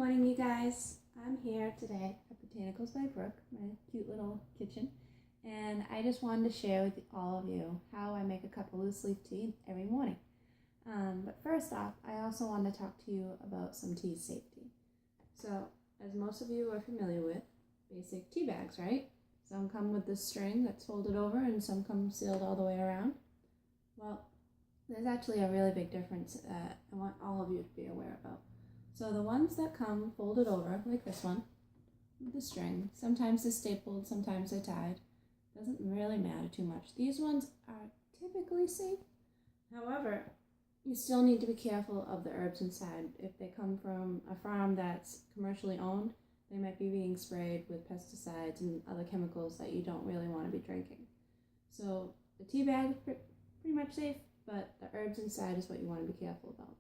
morning, you guys. I'm here today at Botanicals by Brooke, my cute little kitchen, and I just wanted to share with all of you how I make a cup of loose leaf tea every morning. But first off, I also want to talk to you about some tea safety. So, as most of you are familiar with, basic tea bags, right? Some come with this string that's folded over and some come sealed all the way around. Well, there's actually a really big difference that I want all of you to be aware about. So the ones that come folded over, like this one, with the string, sometimes they're stapled, sometimes they're tied. Doesn't really matter too much. These ones are typically safe. However, you still need to be careful of the herbs inside. If they come from a farm that's commercially owned, they might be being sprayed with pesticides and other chemicals that you don't really want to be drinking. So the tea bag is pretty much safe, but the herbs inside is what you want to be careful about.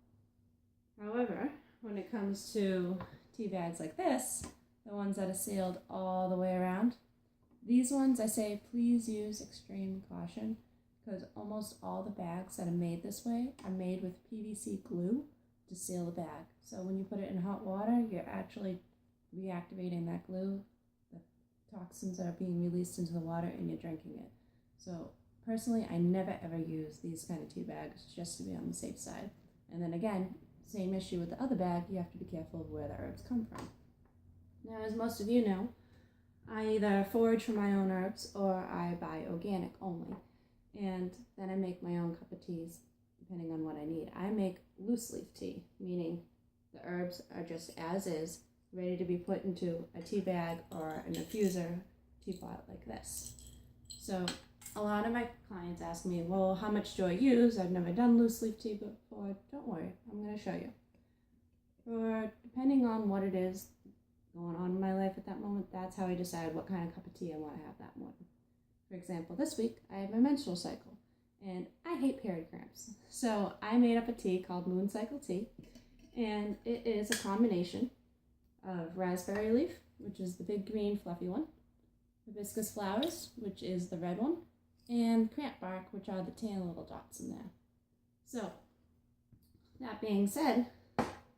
However, when it comes to tea bags like this, the ones that are sealed all the way around, these ones I say please use extreme caution because almost all the bags that are made this way are made with PVC glue to seal the bag. So when you put it in hot water, you're actually reactivating that glue. The toxins are being released into the water and you're drinking it. So personally, I never ever use these kind of tea bags just to be on the safe side. And then again, same issue with the other bag, you have to be careful of where the herbs come from. Now, as most of you know, I either forage for my own herbs or I buy organic only. And then I make my own cup of teas depending on what I need. I make loose leaf tea, meaning the herbs are just as is, ready to be put into a tea bag or an infuser teapot like this. So a lot of my clients ask me, well, how much do I use? I've never done loose leaf tea before. Don't worry, I'm going to show you. Depending on what it is going on in my life at that moment, that's how I decide what kind of cup of tea I want to have that morning. For example, this week I have my menstrual cycle, and I hate period cramps. So I made up a tea called Moon Cycle Tea, and it is a combination of raspberry leaf, which is the big green fluffy one, hibiscus flowers, which is the red one, and cramp bark, which are the tan little dots in there. So, that being said,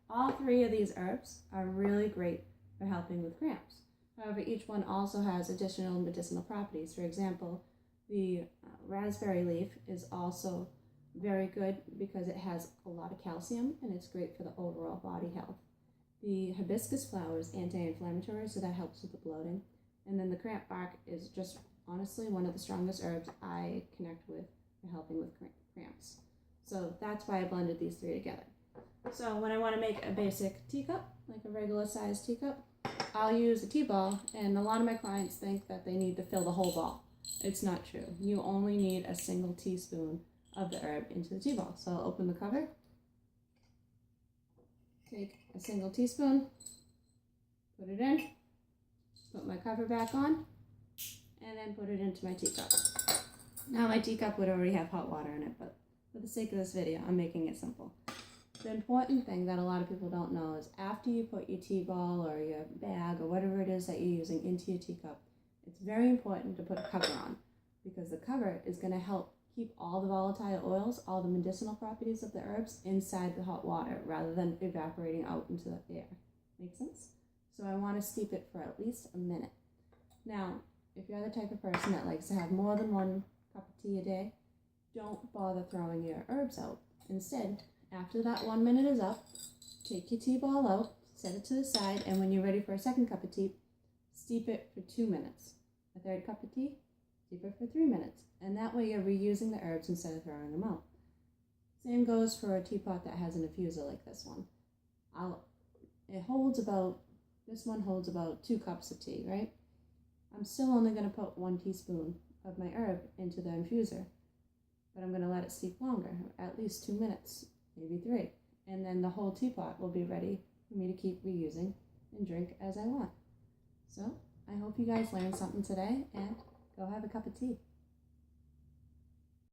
all three of these herbs are really great for helping with cramps. However, each one also has additional medicinal properties. For example, the raspberry leaf is also very good because it has a lot of calcium and it's great for the overall body health. The hibiscus flower is anti-inflammatory, so that helps with the bloating. And then the cramp bark is just honestly one of the strongest herbs I connect with for helping with cramps. So that's why I blended these three together. So when I want to make a basic teacup, like a regular sized teacup, I'll use a tea ball, and a lot of my clients think that they need to fill the whole ball. It's not true. You only need a single teaspoon of the herb into the tea ball. So I'll open the cover, take a single teaspoon, put it in, put my cover back on, and then put it into my teacup. Now my teacup would already have hot water in it, but for the sake of this video, I'm making it simple. The important thing that a lot of people don't know is after you put your tea ball or your bag or whatever it is that you're using into your teacup, it's very important to put a cover on because the cover is going to help keep all the volatile oils, all the medicinal properties of the herbs inside the hot water rather than evaporating out into the air. Make sense? So I want to steep it for at least a minute. Now, if you're the type of person that likes to have more than one cup of tea a day, don't bother throwing your herbs out. Instead, after that 1 minute is up, take your tea ball out, set it to the side, and when you're ready for a second cup of tea, steep it for 2 minutes. A third cup of tea, steep it for 3 minutes. And that way you're reusing the herbs instead of throwing them out. Same goes for a teapot that has an infuser like this one. This one holds about 2 cups of tea, right? I'm still only going to put 1 teaspoon of my herb into the infuser, but I'm going to let it steep longer, at least 2 minutes, maybe 3. And then the whole teapot will be ready for me to keep reusing and drink as I want. So I hope you guys learned something today and go have a cup of tea.